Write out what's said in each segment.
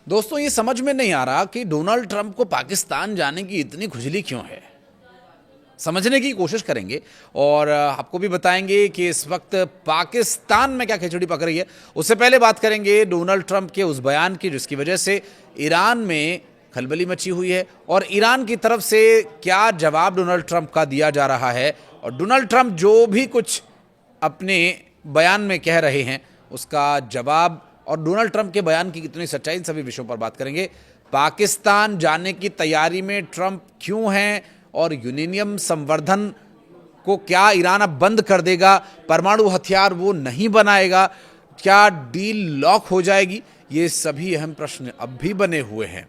दोस्तों, ये समझ में नहीं आ रहा कि डोनाल्ड ट्रंप को पाकिस्तान जाने की इतनी खुजली क्यों है। समझने की कोशिश करेंगे और आपको भी बताएंगे कि इस वक्त पाकिस्तान में क्या खिचड़ी पक रही है। उससे पहले बात करेंगे डोनाल्ड ट्रंप के उस बयान की जिसकी वजह से ईरान में खलबली मची हुई है और ईरान की तरफ से क्या जवाब डोनाल्ड ट्रंप का दिया जा रहा है और डोनाल्ड ट्रंप जो भी कुछ अपने बयान में कह रहे हैं उसका जवाब और डोनाल्ड ट्रंप के बयान की कितनी सच्चाई, इन सभी विषयों पर बात करेंगे। पाकिस्तान जाने की तैयारी में ट्रंप क्यों हैं और यूरेनियम संवर्धन को क्या ईरान अब बंद कर देगा, परमाणु हथियार वो नहीं बनाएगा, क्या डील लॉक हो जाएगी, ये सभी अहम प्रश्न अब भी बने हुए हैं।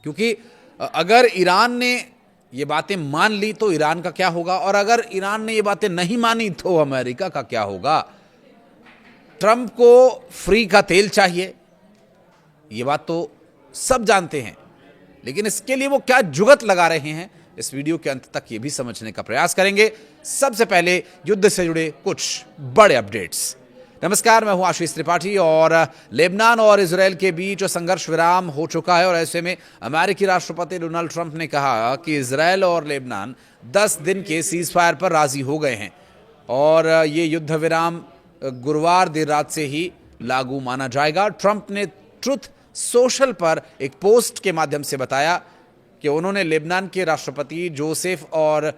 क्योंकि अगर ईरान ने ये बातें मान ली तो ईरान का क्या होगा और अगर ईरान ने ये बातें नहीं मानी तो अमेरिका का क्या होगा। ट्रंप को फ्री का तेल चाहिए, ये बात तो सब जानते हैं, लेकिन इसके लिए वो क्या जुगत लगा रहे हैं, इस वीडियो के अंत तक ये भी समझने का प्रयास करेंगे। सबसे पहले युद्ध से जुड़े कुछ बड़े अपडेट्स। नमस्कार, मैं हूं आशीष त्रिपाठी और लेबनान और इजरायल के बीच संघर्ष विराम हो चुका है और ऐसे में अमेरिकी राष्ट्रपति डोनाल्ड ट्रंप ने कहा कि इजरायल और लेबनान 10 दिन के सीज फायर पर राजी हो गए हैं और ये युद्ध विराम गुरुवार देर रात से ही लागू माना जाएगा। ट्रंप ने ट्रुथ सोशल पर एक पोस्ट के माध्यम से बताया कि उन्होंने लेबनान के राष्ट्रपति जोसेफ और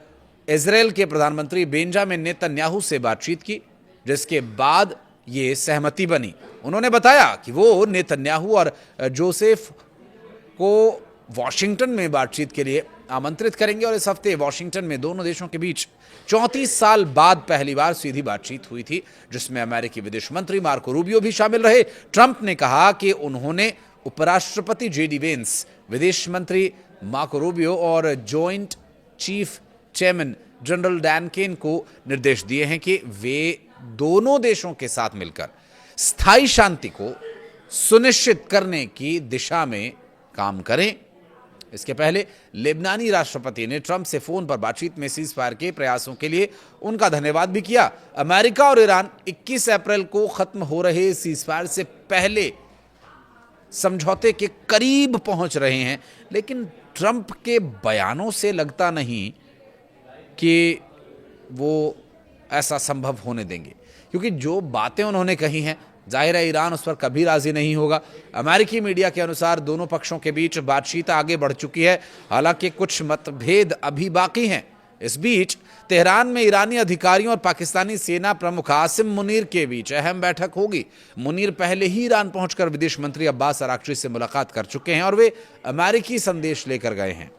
इजरायल के प्रधानमंत्री बेंजामिन नेतन्याहू से बातचीत की, जिसके बाद ये सहमति बनी। उन्होंने बताया कि वो नेतन्याहू और जोसेफ को वॉशिंगटन में बातचीत के लिए आमंत्रित करेंगे और इस हफ्ते वॉशिंगटन में दोनों देशों के बीच 34 साल बाद पहली बार सीधी बातचीत हुई थी, जिसमें अमेरिकी विदेश मंत्री मार्को रूबियो भी शामिल रहे। ट्रंप ने कहा कि उन्होंने उपराष्ट्रपति जेडी वेंस, विदेश मंत्री मार्को रूबियो और joint chief chairman general Dan Caine को निर्देश दिए हैं कि वे दोनों देशों के साथ मिलकर स्थायी शांति को सुनिश्चित करने की दिशा में काम करें। इसके पहले लेबनानी राष्ट्रपति ने ट्रंप से फोन पर बातचीत में सीज फायर के प्रयासों के लिए उनका धन्यवाद भी किया। अमेरिका और ईरान 21 अप्रैल को खत्म हो रहे सीज फायर से पहले समझौते के करीब पहुंच रहे हैं, लेकिन ट्रंप के बयानों से लगता नहीं कि वो ऐसा संभव होने देंगे, क्योंकि जो बातें उन्होंने कही हैं जाहिर है ईरान उस पर कभी राजी नहीं होगा। अमेरिकी मीडिया के अनुसार दोनों पक्षों के बीच बातचीत आगे बढ़ चुकी है, हालांकि कुछ मतभेद अभी बाकी हैं। इस बीच तेहरान में ईरानी अधिकारियों और पाकिस्तानी सेना प्रमुख आसिम मुनीर के बीच अहम बैठक होगी। मुनीर पहले ही ईरान पहुंचकर विदेश मंत्री अब्बास अराक्ची से मुलाकात कर चुके हैं और वे अमेरिकी संदेश लेकर गए हैं।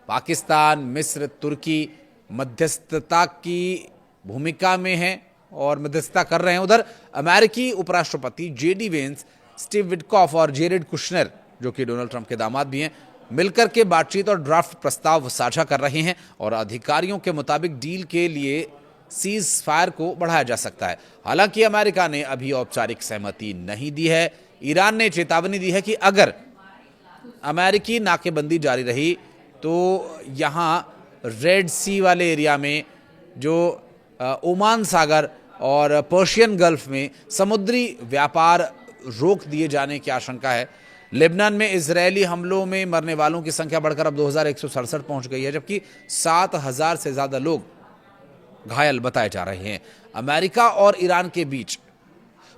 पाकिस्तान, मिस्र, तुर्की मध्यस्थता की भूमिका में है और मध्यस्थता कर रहे हैं। उधर अमेरिकी उपराष्ट्रपति जेडी वेंस, स्टीव विटकॉफ और जेरेड कुशनर, जो कि डोनाल्ड ट्रंप के दामाद भी हैं, मिलकर के बातचीत और ड्राफ्ट प्रस्ताव साझा कर रहे हैं और अधिकारियों के मुताबिक डील के लिए सीज फायर को बढ़ाया जा सकता है। हालांकि अमेरिका ने अभी औपचारिक सहमति नहीं दी है। ईरान ने चेतावनी दी है कि अगर अमेरिकी नाकेबंदी जारी रही तो यहाँ रेड सी वाले एरिया में, जो ओमान सागर और पर्शियन गल्फ में समुद्री व्यापार रोक दिए जाने की आशंका है। लेबनान में इजरायली हमलों में मरने वालों की संख्या बढ़कर अब 2167 पहुंच गई है, जबकि 7000 से ज्यादा लोग घायल बताए जा रहे हैं। अमेरिका और ईरान के बीच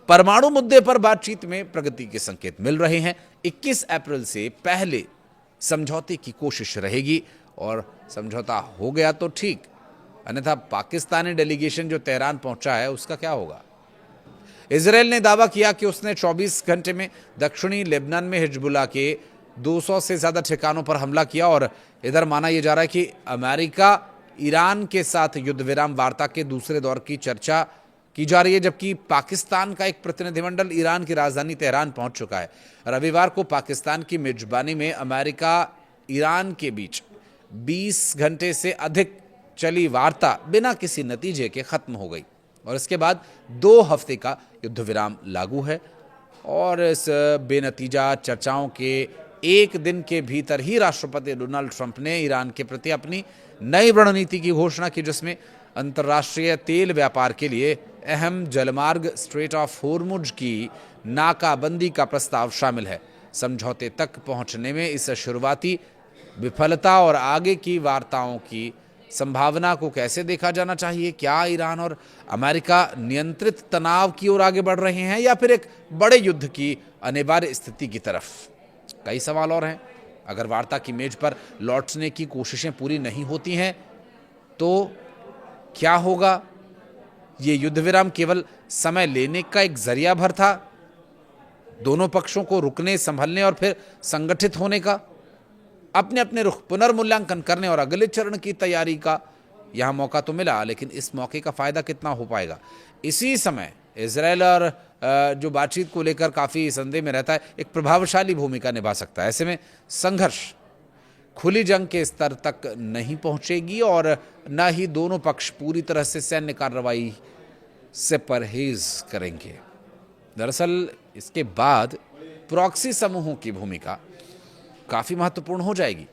परमाणु मुद्दे पर बातचीत में प्रगति के संकेत मिल रहे हैं। 21 अप्रैल से पहले समझौते की कोशिश रहेगी और समझौता हो गया तो ठीक, अन्यथा पाकिस्तानी डेलीगेशन जो तेहरान पहुंचा है उसका क्या होगा। इजरायल ने दावा किया कि उसने 24 घंटे में दक्षिणी लेबनान में हिजबुल्लाह के 200 से ज्यादा ठिकानों पर हमला किया और इधर माना यह जा रहा है कि अमेरिका ईरान के साथ युद्ध विराम वार्ता के दूसरे दौर की चर्चा की जा रही है, जबकि पाकिस्तान का एक प्रतिनिधिमंडल ईरान की राजधानी तेहरान पहुंच चुका है। रविवार को पाकिस्तान की मेजबानी में अमेरिका ईरान के बीच 20 घंटे से अधिक चली वार्ता बिना किसी नतीजे के खत्म हो गई और इसके बाद 2 हफ्ते का युद्ध विराम लागू है और इस बेनतीजा चर्चाओं के एक दिन के भीतर ही राष्ट्रपति डोनाल्ड ट्रंप ने ईरान के प्रति अपनी नई रणनीति की घोषणा की, जिसमें अंतर्राष्ट्रीय तेल व्यापार के लिए अहम जलमार्ग स्ट्रेट ऑफ होर्मुज की नाकाबंदी का प्रस्ताव शामिल है। समझौते तक पहुंचने में इस शुरुआती विफलता और आगे की वार्ताओं की संभावना को कैसे देखा जाना चाहिए? क्या ईरान और अमेरिका नियंत्रित तनाव की ओर आगे बढ़ रहे हैं या फिर एक बड़े युद्ध की अनिवार्य स्थिति की तरफ? कई सवाल और हैं। अगर वार्ता की मेज पर लौटने की कोशिशें पूरी नहीं होती हैं तो क्या होगा? ये युद्ध विराम केवल समय लेने का एक जरिया भर था, दोनों पक्षों को रुकने, संभलने और फिर संगठित होने का, अपने अपने रुख पुनर्मूल्यांकन करने और अगले चरण की तैयारी का यहां मौका तो मिला, लेकिन इस मौके का फायदा कितना हो पाएगा? इसी समय इजरायल और जो बातचीत को लेकर काफी संदेह में रहता है, एक प्रभावशाली भूमिका निभा सकता है। ऐसे में संघर्ष खुली जंग के स्तर तक नहीं पहुंचेगी और न ही दोनों पक्ष पूरी तरह से सैन्य कार्रवाई से परहेज करेंगे। दरअसल इसके बाद प्रॉक्सी समूहों की भूमिका काफी महत्वपूर्ण हो जाएगी।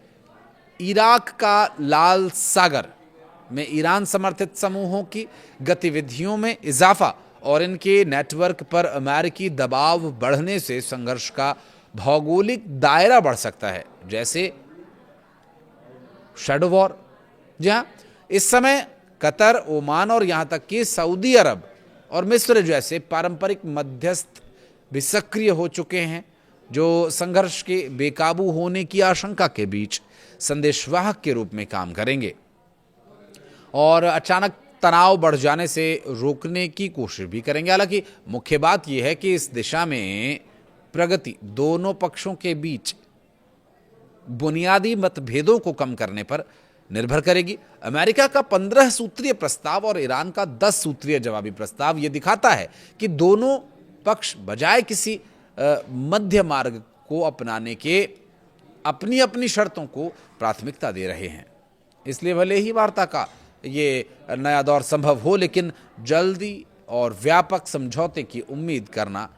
इराक का लाल सागर में ईरान समर्थित समूहों की गतिविधियों में इजाफा और इनके नेटवर्क पर अमेरिकी दबाव बढ़ने से संघर्ष का भौगोलिक दायरा बढ़ सकता है, जैसे शैडो वॉर। जी हाँ, इस समय कतर, ओमान और यहां तक कि सऊदी अरब और मिस्र जैसे पारंपरिक मध्यस्थ भी सक्रिय हो चुके हैं, जो संघर्ष के बेकाबू होने की आशंका के बीच संदेशवाहक के रूप में काम करेंगे और अचानक तनाव बढ़ जाने से रोकने की कोशिश भी करेंगे। हालांकि मुख्य बात यह है कि इस दिशा में प्रगति दोनों पक्षों के बीच बुनियादी मतभेदों को कम करने पर निर्भर करेगी। अमेरिका का 15 सूत्रीय प्रस्ताव और ईरान का 10 सूत्रीय जवाबी प्रस्ताव यह दिखाता है कि दोनों पक्ष बजाय किसी मध्य मार्ग को अपनाने के अपनी अपनी शर्तों को प्राथमिकता दे रहे हैं। इसलिए भले ही वार्ता का ये नया दौर संभव हो, लेकिन जल्दी और व्यापक समझौते की उम्मीद करना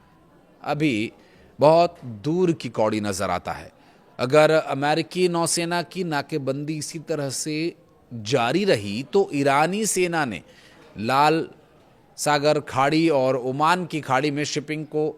अभी बहुत दूर की कौड़ी नजर आता है। अगर अमेरिकी नौसेना की नाकेबंदी इसी तरह से जारी रही तो ईरानी सेना ने लाल सागर खाड़ी और ओमान की खाड़ी में शिपिंग को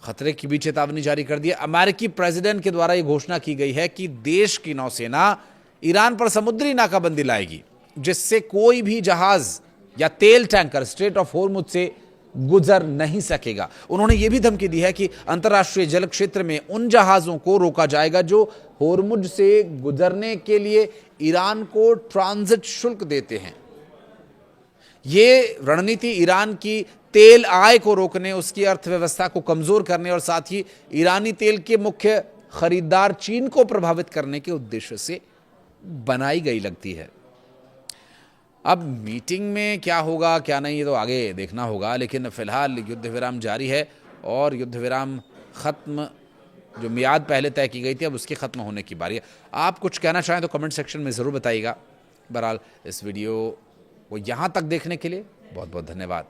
खतरे की भी चेतावनी जारी कर दी। अमेरिकी प्रेसिडेंट के द्वारा यह घोषणा की गई है कि देश की नौसेना ईरान पर समुद्री नाकाबंदी लाएगी, जिससे कोई भी जहाज या तेल टैंकर स्ट्रेट ऑफ होर्मुज से गुजर नहीं सकेगा। उन्होंने यह भी धमकी दी है कि अंतर्राष्ट्रीय जल क्षेत्र में उन जहाजों को रोका जाएगा जो होर्मुज से गुजरने के लिए ईरान को ट्रांजिट शुल्क देते हैं। ये रणनीति ईरान की तेल आय को रोकने, उसकी अर्थव्यवस्था को कमजोर करने और साथ ही ईरानी तेल के मुख्य खरीदार चीन को प्रभावित करने के उद्देश्य से बनाई गई लगती है। अब मीटिंग में क्या होगा क्या नहीं ये तो आगे देखना होगा, लेकिन फिलहाल युद्ध विराम जारी है और युद्ध विराम खत्म, जो मियाद पहले तय की गई थी अब उसके खत्म होने की बारी है। आप कुछ कहना चाहें तो कमेंट सेक्शन में ज़रूर बताइएगा। बहरहाल इस वीडियो को यहाँ तक देखने के लिए बहुत बहुत धन्यवाद।